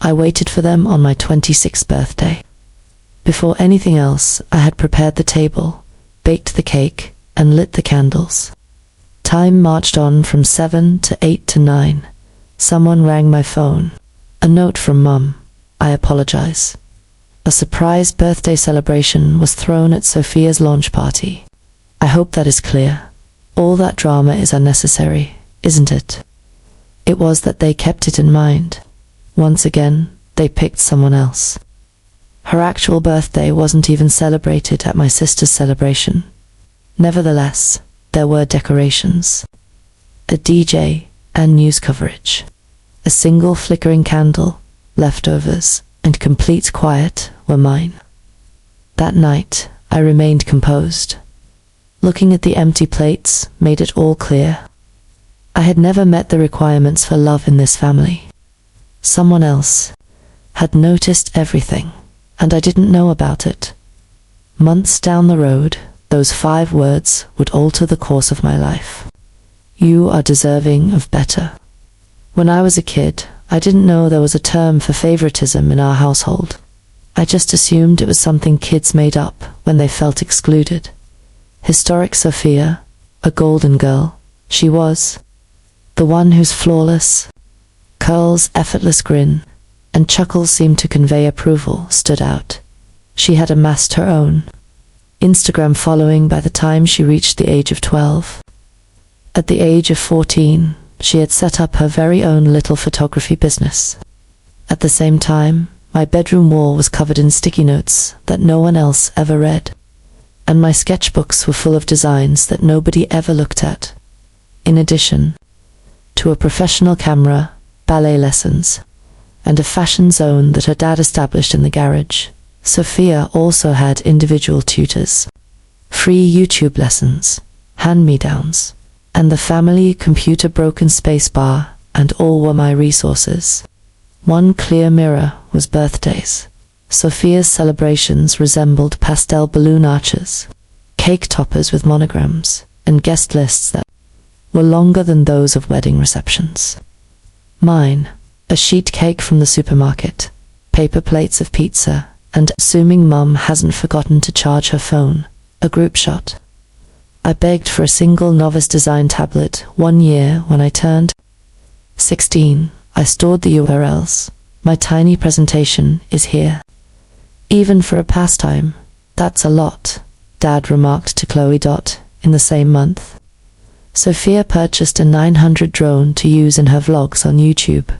I waited for them on my 26th birthday. Before anything else, I had prepared the table, baked the cake, and lit the candles. Time marched on from 7 to 8 to 9. Someone rang my phone. A note from Mum. I apologize. A surprise birthday celebration was thrown at Sophia's launch party. I hope that is clear. All that drama is unnecessary, isn't it? It was that they kept it in mind. Once again, they picked someone else. Her actual birthday wasn't even celebrated at my sister's celebration. Nevertheless, there were decorations, a DJ, and news coverage. A single flickering candle, leftovers, and complete quiet were mine. That night, I remained composed. Looking at the empty plates made it all clear. I had never met the requirements for love in this family. Someone else had noticed everything, and I didn't know about it. Months down the road, those 5 words would alter the course of my life. You are deserving of better. When I was a kid, I didn't know there was a term for favoritism in our household. I just assumed it was something kids made up when they felt excluded. Historic Sophia, a golden girl, she was. The one whose flawless curls, effortless grin, and chuckles seemed to convey approval stood out. She had amassed her own Instagram following by the time she reached the age of 12. At the age of 14, she had set up her very own little photography business. At the same time, my bedroom wall was covered in sticky notes that no one else ever read, and my sketchbooks were full of designs that nobody ever looked at. In addition to a professional camera, ballet lessons, and a fashion zone that her dad established in the garage, Sophia also had individual tutors, free YouTube lessons, hand-me-downs, and the family computer broken space bar, and all were my resources. One clear mirror was birthdays. Sophia's celebrations resembled pastel balloon arches, cake toppers with monograms, and guest lists that were longer than those of wedding receptions. Mine, a sheet cake from the supermarket, paper plates of pizza, and, assuming Mum hasn't forgotten to charge her phone, a group shot. I begged for a single novice design tablet 1 year when I turned 16. I stored the URLs. My tiny presentation is here. Even for a pastime, that's a lot, Dad remarked to Chloe. In the same month, Sophia purchased a 900 drone to use in her vlogs on YouTube.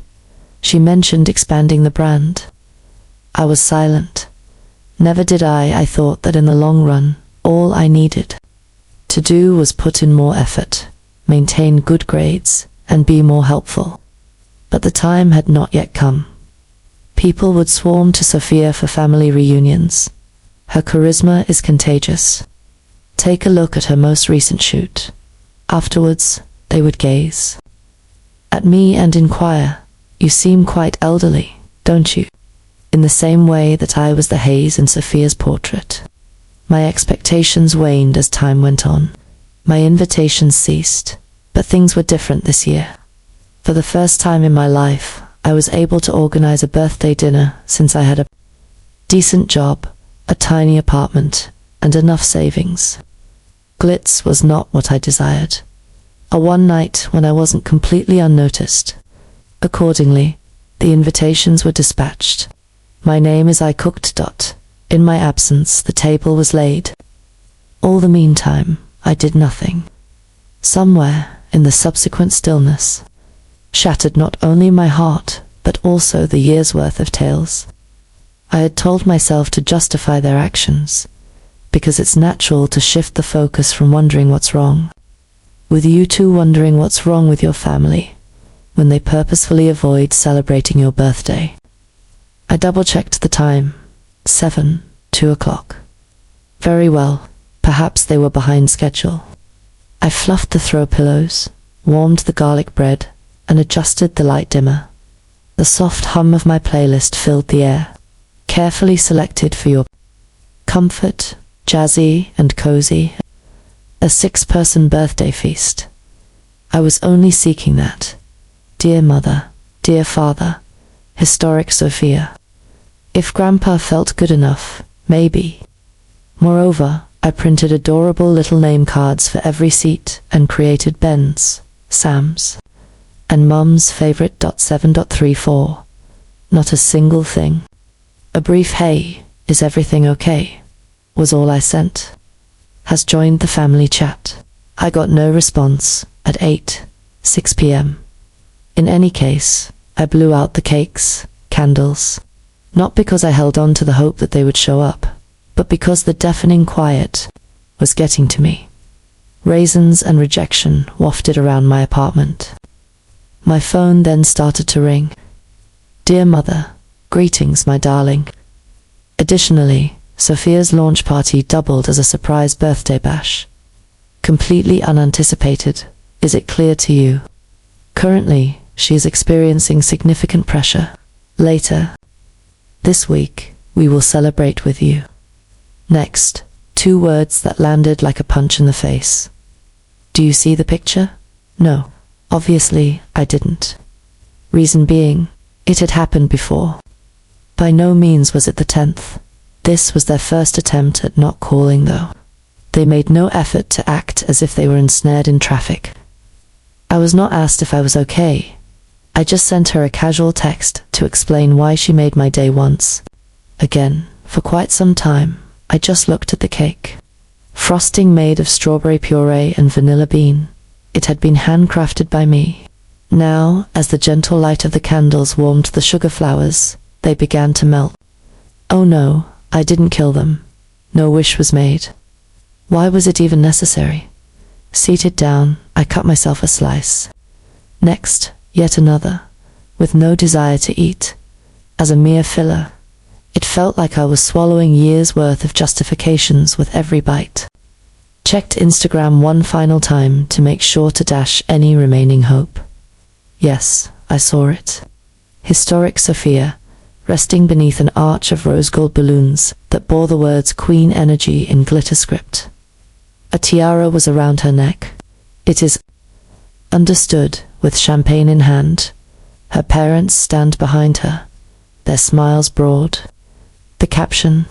She mentioned expanding the brand. I was silent. Never did I thought that in the long run, all I needed to do was put in more effort, maintain good grades, and be more helpful. But the time had not yet come. People would swarm to Sophia for family reunions. Her charisma is contagious. Take a look at her most recent shoot. Afterwards, they would gaze at me and inquire, "You seem quite elderly, don't you?" In the same way that I was the haze in Sophia's portrait. My expectations waned as time went on. My invitations ceased, but things were different this year. For the first time in my life, I was able to organize a birthday dinner since I had a decent job, a tiny apartment, and enough savings. Glitz was not what I desired. A one night when I wasn't completely unnoticed. Accordingly, the invitations were dispatched. My name is I cooked. In my absence, the table was laid. All the meantime, I did nothing. Somewhere, in the subsequent stillness, shattered not only my heart, but also the year's worth of tales. I had told myself to justify their actions, because it's natural to shift the focus from wondering what's wrong, with you two wondering what's wrong with your family, when they purposefully avoid celebrating your birthday. I double-checked the time. 2 o'clock. Very well, perhaps they were behind schedule. I fluffed the throw pillows, warmed the garlic bread, and adjusted the light dimmer. The soft hum of my playlist filled the air, carefully selected for your comfort, jazzy and cozy. A 6-person birthday feast. I was only seeking that. Dear mother, dear father, Historic Sophia. If Grandpa felt good enough, maybe. Moreover, I printed adorable little name cards for every seat and created Ben's, Sam's, and Mum's favorite .7.34. Not a single thing. A brief "Hey, is everything okay?" was all I sent. Has joined the family chat. I got no response at 6 p.m. In any case, I blew out the cakes, candles, not because I held on to the hope that they would show up, but because the deafening quiet was getting to me. Raisins and rejection wafted around my apartment. My phone then started to ring. Dear Mother, greetings, my darling. Additionally, Sophia's launch party doubled as a surprise birthday bash. Completely unanticipated, is it clear to you? Currently, she is experiencing significant pressure. Later this week, we will celebrate with you. Next, 2 words that landed like a punch in the face. Do you see the picture? No, obviously I didn't. Reason being, it had happened before. By no means was it the 10th. This was their first attempt at not calling, though. They made no effort to act as if they were ensnared in traffic. I was not asked if I was okay. I just sent her a casual text to explain why she made my day once. Again, for quite some time, I just looked at the cake. Frosting made of strawberry puree and vanilla bean. It had been handcrafted by me. Now, as the gentle light of the candles warmed the sugar flowers, they began to melt. Oh no, I didn't kill them. No wish was made. Why was it even necessary? Seated down, I cut myself a slice. Next, yet another, with no desire to eat. As a mere filler, it felt like I was swallowing years' worth of justifications with every bite. Checked Instagram one final time to make sure to dash any remaining hope. Yes, I saw it. Historic Sophia, resting beneath an arch of rose gold balloons that bore the words Queen Energy in glitter script. A tiara was around her neck. It is understood, with champagne in hand. Her parents stand behind her, their smiles broad. The caption: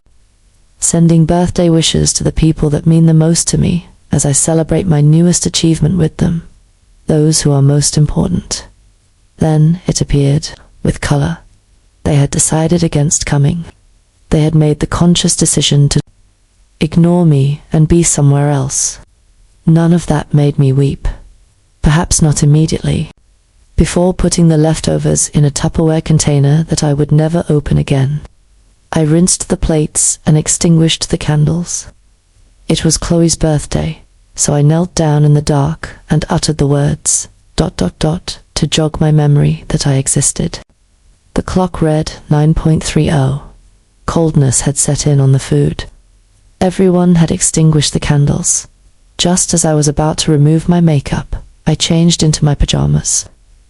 sending birthday wishes to the people that mean the most to me as I celebrate my newest achievement with them, those who are most important. Then it appeared, with color. They had decided against coming. They had made the conscious decision to ignore me and be somewhere else. None of that made me weep. Perhaps not immediately. Before putting the leftovers in a Tupperware container that I would never open again, I rinsed the plates and extinguished the candles. It was Chloe's birthday, so I knelt down in the dark and uttered the words ... to jog my memory that I existed. The clock read 9:30. Coldness had set in on the food. Everyone had extinguished the candles. Just as I was about to remove my makeup, I changed into my pajamas.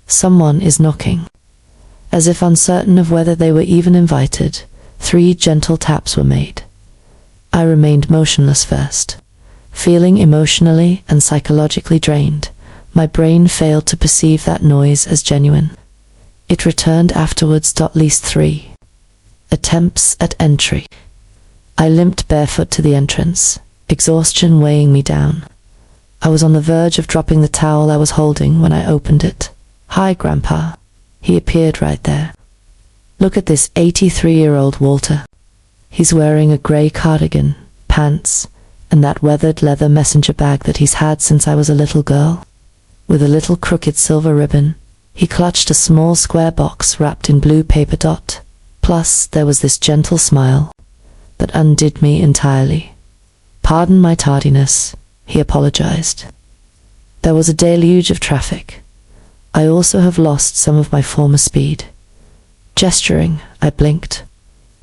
Someone is knocking. As if uncertain of whether they were even invited, 3 gentle taps were made. I remained motionless first. Feeling emotionally and psychologically drained, my brain failed to perceive that noise as genuine. It returned afterwards. At least 3 attempts at entry. I limped barefoot to the entrance, exhaustion weighing me down. I was on the verge of dropping the towel I was holding when I opened it. Hi, Grandpa. He appeared right there. Look at this 83-year-old Walter. He's wearing a grey cardigan, pants, and that weathered leather messenger bag that he's had since I was a little girl. With a little crooked silver ribbon, he clutched a small square box wrapped in blue paper dot. Plus, there was this gentle smile that undid me entirely. Pardon my tardiness, he apologized. There was a deluge of traffic. I also have lost some of my former speed. Gesturing, I blinked.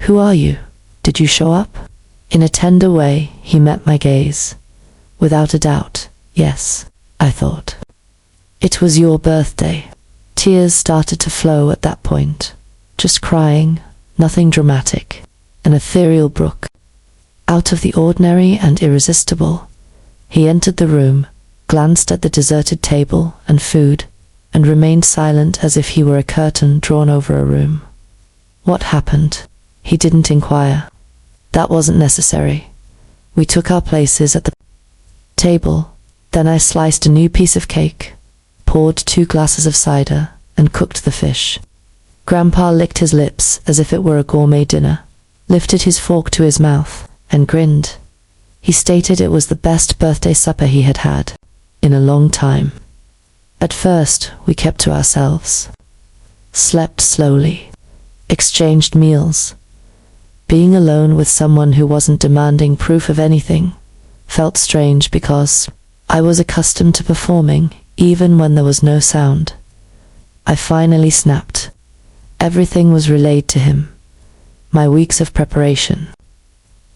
Who are you? Did you show up? In a tender way, he met my gaze. Without a doubt, yes, I thought. It was your birthday. Tears started to flow at that point. Just crying, nothing dramatic. An ethereal brook. Out of the ordinary and irresistible. He entered the room, glanced at the deserted table and food, and remained silent as if he were a curtain drawn over a room. What happened? He didn't inquire. That wasn't necessary. We took our places at the table. Then I sliced a new piece of cake, poured 2 glasses of cider, and cooked the fish. Grandpa licked his lips as if it were a gourmet dinner, lifted his fork to his mouth, and grinned. He stated it was the best birthday supper he had had in a long time. At first, we kept to ourselves, slept slowly, exchanged meals. Being alone with someone who wasn't demanding proof of anything felt strange because I was accustomed to performing even when there was no sound. I finally snapped. Everything was relayed to him. My weeks of preparation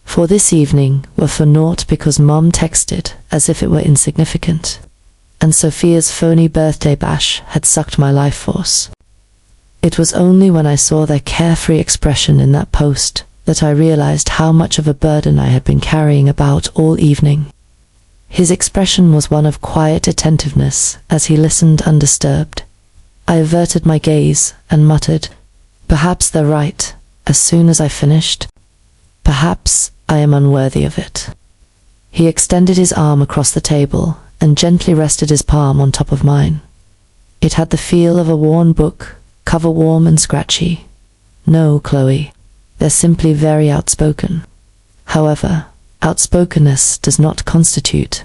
for this evening were for naught because Mom texted as if it were insignificant, and Sophia's phony birthday bash had sucked my life force. It was only when I saw their carefree expression in that post that I realized how much of a burden I had been carrying about all evening. His expression was one of quiet attentiveness as he listened undisturbed. I averted my gaze and muttered, "Perhaps they're right," as soon as I finished. "Perhaps I am unworthy of it." He extended his arm across the table and gently rested his palm on top of mine. It had the feel of a worn book, cover warm and scratchy. "No, Chloe, they're simply very outspoken. However, outspokenness does not constitute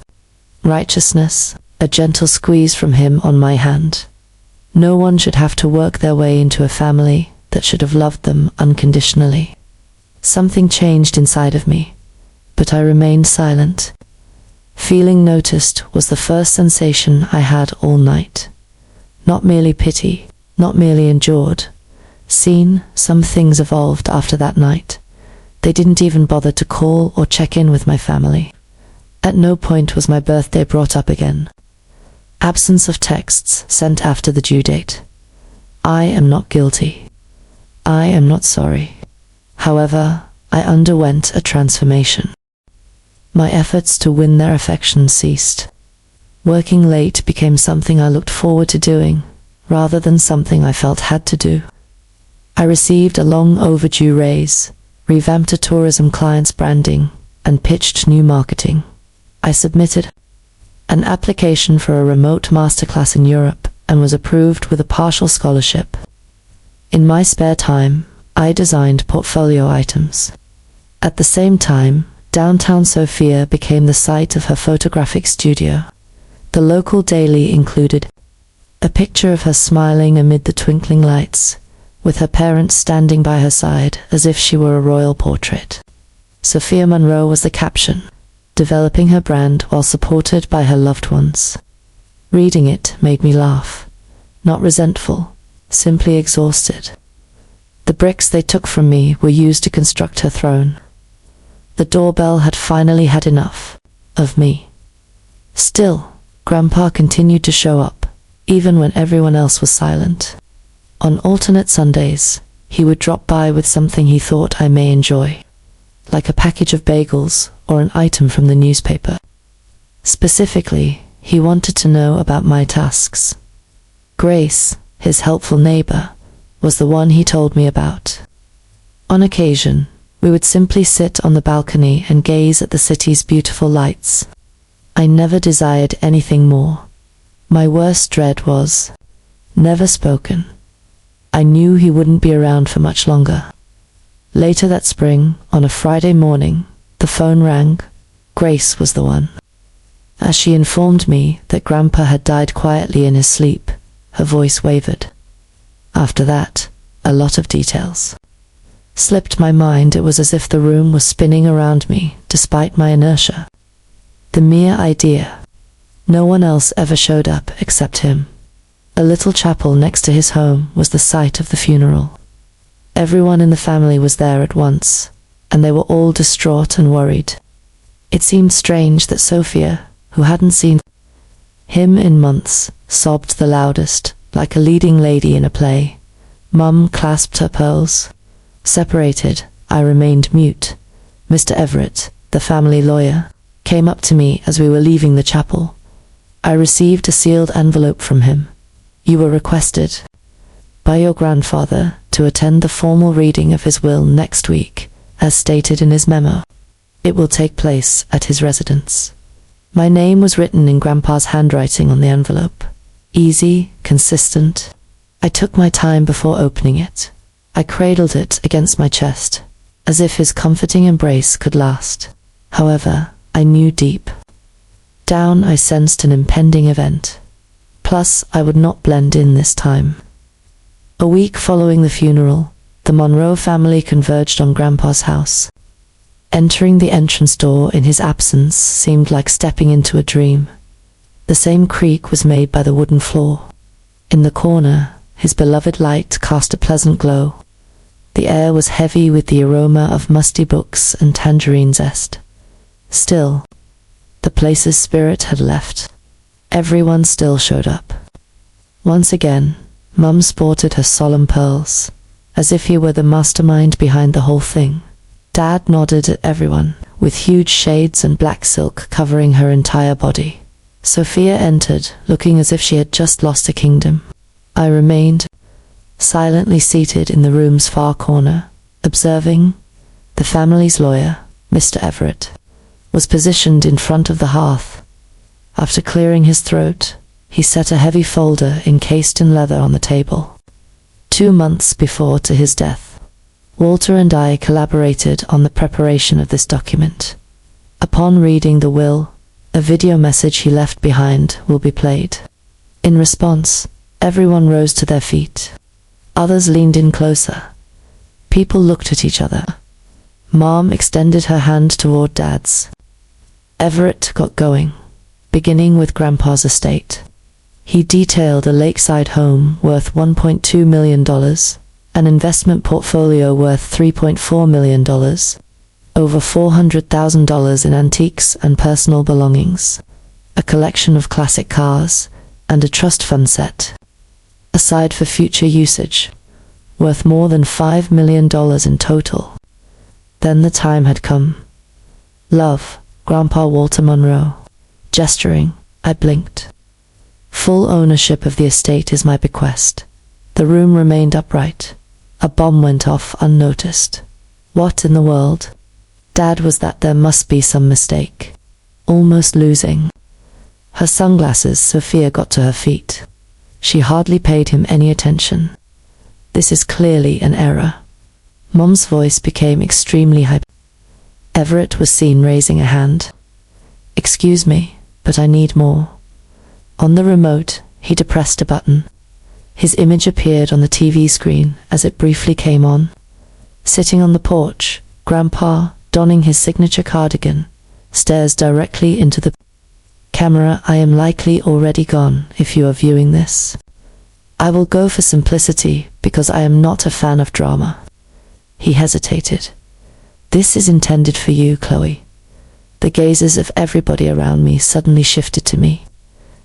righteousness." A gentle squeeze from him on my hand. No one should have to work their way into a family that should have loved them unconditionally. Something changed inside of me, but I remained silent. Feeling noticed was the first sensation I had all night. Not merely pity, not merely endured. Seen, some things evolved after that night. They didn't even bother to call or check in with my family. At no point was my birthday brought up again. Absence of texts sent after the due date. I am not guilty. I am not sorry. However, I underwent a transformation. My efforts to win their affection ceased. Working late became something I looked forward to doing, rather than something I felt had to do. I received a long overdue raise, revamped a tourism client's branding, and pitched new marketing. I submitted an application for a remote masterclass in Europe and was approved with a partial scholarship. In my spare time, I designed portfolio items. At the same time, downtown Sophia became the site of her photographic studio. The local daily included a picture of her smiling amid the twinkling lights, with her parents standing by her side as if she were a royal portrait. Sophia Monroe was the caption, developing her brand while supported by her loved ones. Reading it made me laugh, not resentful, simply exhausted. The bricks they took from me were used to construct her throne. The doorbell had finally had enough of me. Still, Grandpa continued to show up, even when everyone else was silent. On alternate Sundays, he would drop by with something he thought I may enjoy, like a package of bagels or an item from the newspaper. Specifically, he wanted to know about my tasks. Grace, his helpful neighbor, was the one he told me about. On occasion, we would simply sit on the balcony and gaze at the city's beautiful lights. I never desired anything more. My worst dread was never spoken. I knew he wouldn't be around for much longer. Later that spring, on a Friday morning, the phone rang. Grace was the one. As she informed me that Grandpa had died quietly in his sleep, her voice wavered. After that, a lot of details slipped my mind. It was as if the room was spinning around me, despite my inertia. The mere idea. No one else ever showed up except him. A little chapel next to his home was the site of the funeral. Everyone in the family was there at once, and they were all distraught and worried. It seemed strange that Sophia, who hadn't seen him in months, sobbed the loudest, like a leading lady in a play. Mum clasped her pearls. Separated, I remained mute. Mr. Everett, the family lawyer, came up to me as we were leaving the chapel. I received a sealed envelope from him. "You were requested by your grandfather to attend the formal reading of his will next week, as stated in his memo. It will take place at his residence. My name was written in Grandpa's handwriting on the envelope. Easy, consistent. I took my time before opening it. I cradled it against my chest, as if his comforting embrace could last. However, I knew deep down I sensed an impending event. Plus, I would not blend in this time. A week following the funeral, the Monroe family converged on Grandpa's house. Entering the entrance door in his absence seemed like stepping into a dream. The same creak was made by the wooden floor. In the corner, his beloved light cast a pleasant glow. The air was heavy with the aroma of musty books and tangerine zest. Still, the place's spirit had left. Everyone still showed up. Once again, Mum sported her solemn pearls, as if he were the mastermind behind the whole thing. Dad nodded at everyone, with huge shades and black silk covering her entire body. Sophia entered, looking as if she had just lost a kingdom. I remained silently seated in the room's far corner, observing. The family's lawyer, Mr. Everett, was positioned in front of the hearth. After clearing his throat, he set a heavy folder encased in leather on the table. 2 months before to his death, Walter and I collaborated on the preparation of this document. Upon reading the will, a video message he left behind will be played. In response, everyone rose to their feet. Others leaned in closer. People looked at each other. Mom extended her hand toward Dad's. Everett got going, beginning with Grandpa's estate. He detailed a lakeside home worth $1.2 million, an investment portfolio worth $3.4 million, over $400,000 in antiques and personal belongings, a collection of classic cars, and a trust fund set, aside for future usage, worth more than $5 million in total. Then the time had come. Love, Grandpa Walter Monroe. Gesturing, I blinked. Full ownership of the estate is my bequest. The room remained upright. A bomb went off unnoticed. What in the world? Dad was that there must be some mistake. Almost losing her sunglasses, Sophia got to her feet. She hardly paid him any attention. This is clearly an error. Mom's voice became extremely high. Everett was seen raising a hand. Excuse me, but I need more. On the remote, he depressed a button. His image appeared on the TV screen as it briefly came on. Sitting on the porch, Grandpa, donning his signature cardigan, stares directly into the camera. I am likely already gone if you are viewing this. I will go for simplicity because I am not a fan of drama. He hesitated. This is intended for you, Chloe. The gazes of everybody around me suddenly shifted to me.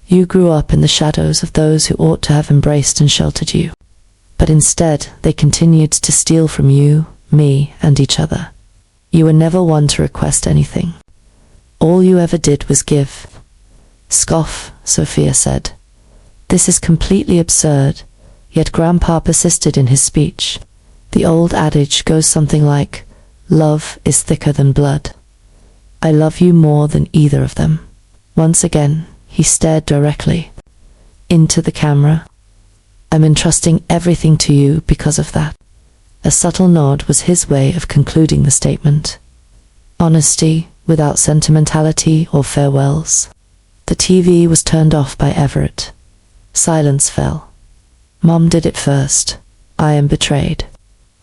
You grew up in the shadows of those who ought to have embraced and sheltered you. But instead, they continued to steal from you, me, and each other. You were never one to request anything. All you ever did was give. Scoff, Sophia said. This is completely absurd, yet Grandpa persisted in his speech. The old adage goes something like, love is thicker than blood. I love you more than either of them. Once again, he stared directly into the camera. I'm entrusting everything to you because of that. A subtle nod was his way of concluding the statement. Honesty, without sentimentality or farewells. The TV was turned off by Everett. Silence fell. Mom did it first. I am betrayed.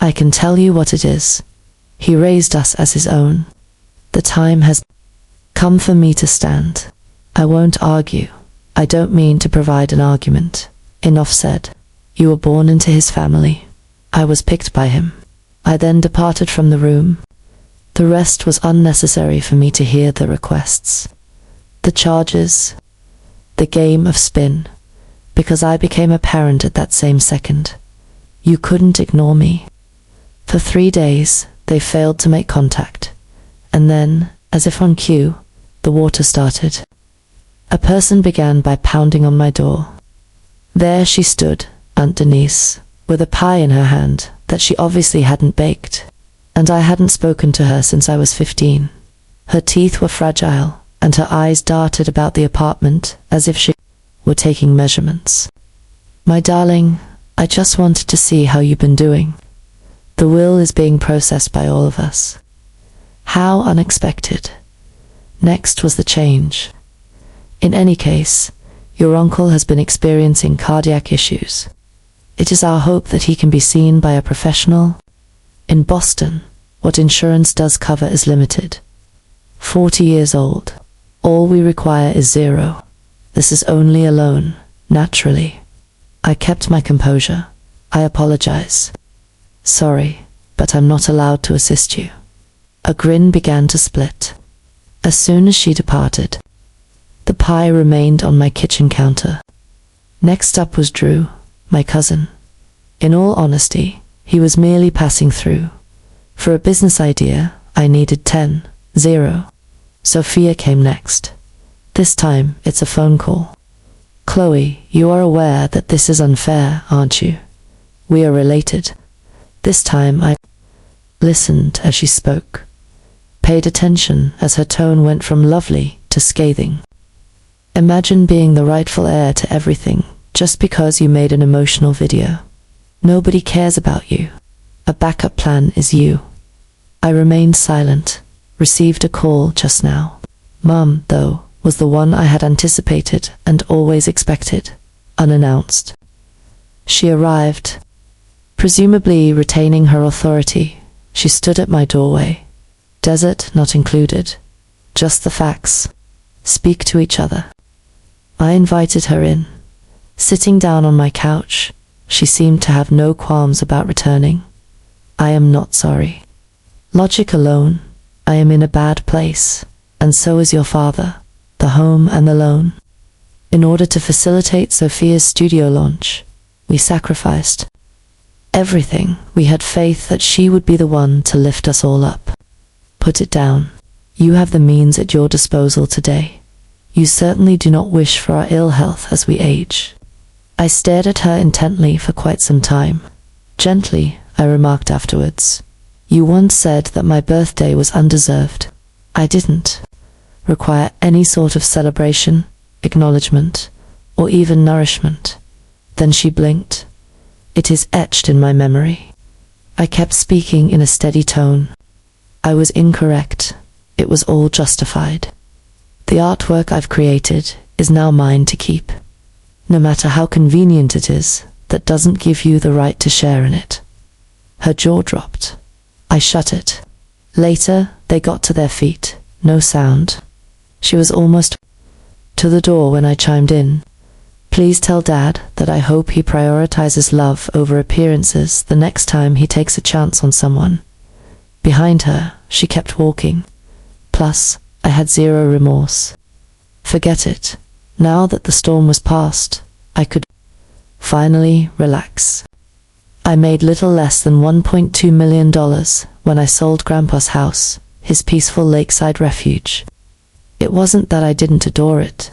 I can tell you what it is. He raised us as his own. The time has come for me to stand. I won't argue. I don't mean to provide an argument. Enough said. You were born into his family. I was picked by him. I then departed from the room. The rest was unnecessary for me to hear the requests, the charges, the game of spin, because I became a parent at that same second. You couldn't ignore me. For 3 days, they failed to make contact. And then, as if on cue, the water started. A person began by pounding on my door. There she stood, Aunt Denise, with a pie in her hand, that she obviously hadn't baked, and I hadn't spoken to her since I was 15. Her teeth were fragile, and her eyes darted about the apartment as if she were taking measurements. "My darling, I just wanted to see how you've been doing. The will is being processed by all of us." How unexpected. Next was the change. "In any case, your uncle has been experiencing cardiac issues. It is our hope that he can be seen by a professional. In Boston, what insurance does cover is limited. 40 years old. All we require is 0. This is only a loan, naturally." I kept my composure. "I apologize. Sorry, but I'm not allowed to assist you." A grin began to split. As soon as she departed, the pie remained on my kitchen counter. Next up was Drew, my cousin. In all honesty, he was merely passing through. For a business idea, I needed 10-0. Sophia came next. This time, it's a phone call. "Chloe, you are aware that this is unfair, aren't you? We are related." This time I listened as she spoke, paid attention as her tone went from lovely to scathing. "Imagine being the rightful heir to everything just because you made an emotional video. Nobody cares about you. A backup plan is you." I remained silent, received a call just now. Mum, though, was the one I had anticipated and always expected, unannounced. She arrived, presumably retaining her authority. She stood at my doorway. Dessert not included. Just the facts. Speak to each other. I invited her in. Sitting down on my couch, she seemed to have no qualms about returning. "I am not sorry. Logic alone, I am in a bad place, and so is your father, the home and the loan. In order to facilitate Sophia's studio launch, we sacrificed everything. We had faith that she would be the one to lift us all up. Put it down. You have the means at your disposal today. You certainly do not wish for our ill health as we age." I stared at her intently for quite some time. Gently, I remarked afterwards, "You once said that my birthday was undeserved. I didn't require any sort of celebration, acknowledgement, or even nourishment." Then she blinked. "It is etched in my memory." I kept speaking in a steady tone. "I was incorrect. It was all justified. The artwork I've created is now mine to keep. No matter how convenient it is, that doesn't give you the right to share in it." Her jaw dropped. I shut it. Later, they got to their feet. No sound. She was almost to the door when I chimed in. "Please tell Dad that I hope he prioritizes love over appearances the next time he takes a chance on someone." Behind her, she kept walking. Plus, I had 0 remorse. Forget it. Now that the storm was past, I could finally relax. I made little less than $1.2 million when I sold Grandpa's house, his peaceful lakeside refuge. It wasn't that I didn't adore it.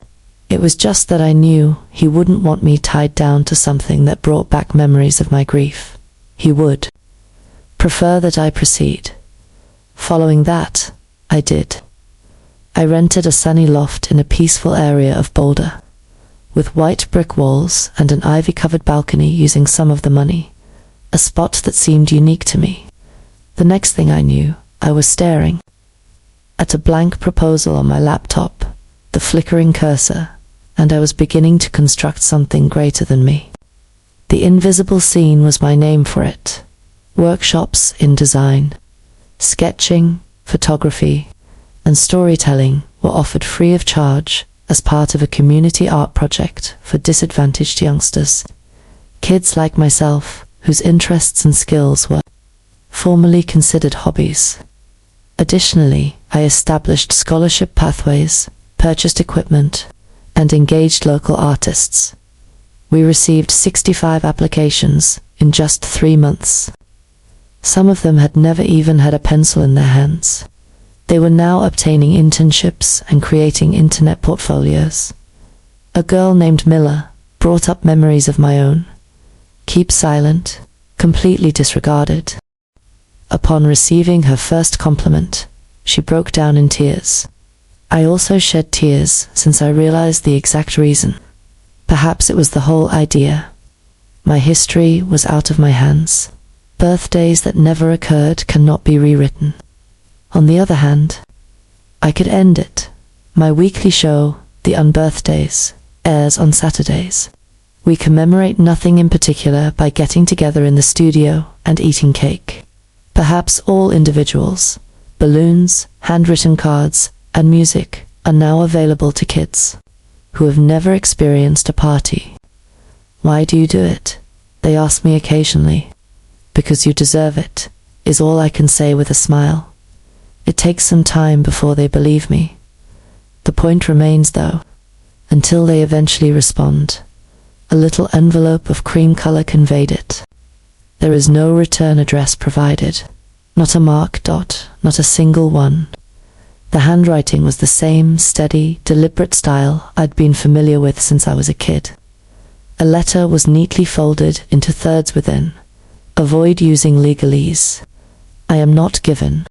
It was just that I knew he wouldn't want me tied down to something that brought back memories of my grief. He would prefer that I proceed. Following that, I did. I rented a sunny loft in a peaceful area of Boulder, with white brick walls and an ivy-covered balcony using some of the money, a spot that seemed unique to me. The next thing I knew, I was staring at a blank proposal on my laptop, the flickering cursor, and I was beginning to construct something greater than me. The invisible scene was my name for it. Workshops in design, sketching, photography, and storytelling were offered free of charge as part of a community art project for disadvantaged youngsters, kids like myself whose interests and skills were formerly considered hobbies. Additionally, I established scholarship pathways, purchased equipment, and engaged local artists. We received 65 applications in just 3 months. Some of them had never even had a pencil in their hands. They were now obtaining internships and creating internet portfolios. A girl named Miller brought up memories of my own. "Keep silent. completely disregarded. Upon receiving her first compliment, she broke down in tears. I also shed tears since I realized the exact reason. Perhaps it was the whole idea. My history was out of my hands. Birthdays that never occurred cannot be rewritten. On the other hand, I could end it. My weekly show, The Unbirthdays, airs on Saturdays. We commemorate nothing in particular by getting together in the studio and eating cake. Perhaps all individuals, balloons, handwritten cards, and music are now available to kids who have never experienced a party. Why do you do it? They ask me occasionally. Because you deserve it, is all I can say with a smile. It takes some time before they believe me. The point remains, though, until they eventually respond. A little envelope of cream color conveyed it. There is no return address provided. Not a mark dot, not a single one. The handwriting was the same steady, deliberate style I'd been familiar with since I was a kid. A letter was neatly folded into thirds within. Avoid using legalese. I am not given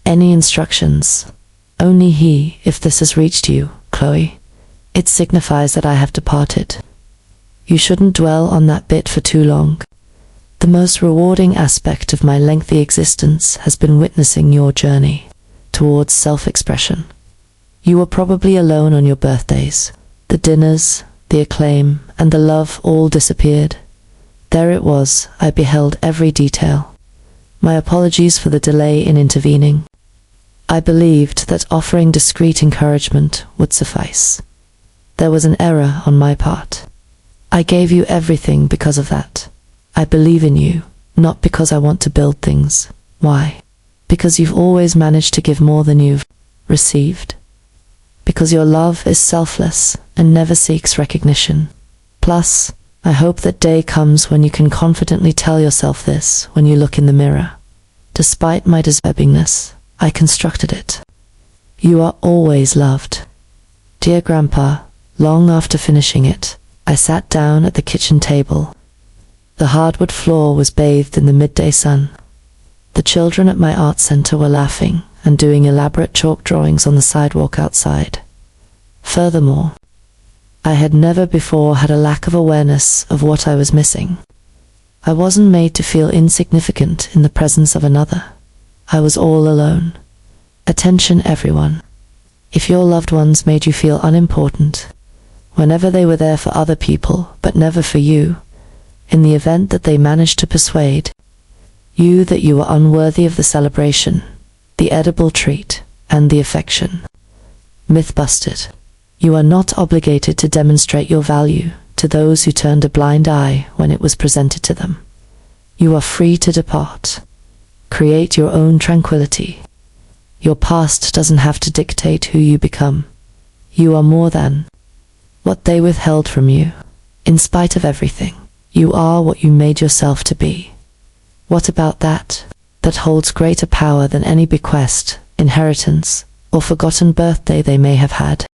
any instructions. Only he, if this has reached you, Chloe. It signifies that I have departed. You shouldn't dwell on that bit for too long. The most rewarding aspect of my lengthy existence has been witnessing your journey towards self-expression. You were probably alone on your birthdays. The dinners, the acclaim, and the love all disappeared. There it was, I beheld every detail. My apologies for the delay in intervening. I believed that offering discreet encouragement would suffice. There was an error on my part. I gave you everything because of that. I believe in you, not because I want to build things. Why? Because you've always managed to give more than you've received. Because your love is selfless and never seeks recognition. Plus, I hope that day comes when you can confidently tell yourself this when you look in the mirror. Despite my deservingness, I constructed it. You are always loved. Dear Grandpa, long after finishing it, I sat down at the kitchen table. The hardwood floor was bathed in the midday sun. The children at my art center were laughing and doing elaborate chalk drawings on the sidewalk outside. Furthermore, I had never before had a lack of awareness of what I was missing. I wasn't made to feel insignificant in the presence of another. I was all alone. Attention, everyone. If your loved ones made you feel unimportant, whenever they were there for other people but never for you, in the event that they managed to persuade you that you were unworthy of the celebration, the edible treat, and the affection. Myth busted. You are not obligated to demonstrate your value to those who turned a blind eye when it was presented to them. You are free to depart. Create your own tranquility. Your past doesn't have to dictate who you become. You are more than what they withheld from you. In spite of everything, you are what you made yourself to be. What about that? That holds greater power than any bequest, inheritance, or forgotten birthday they may have had.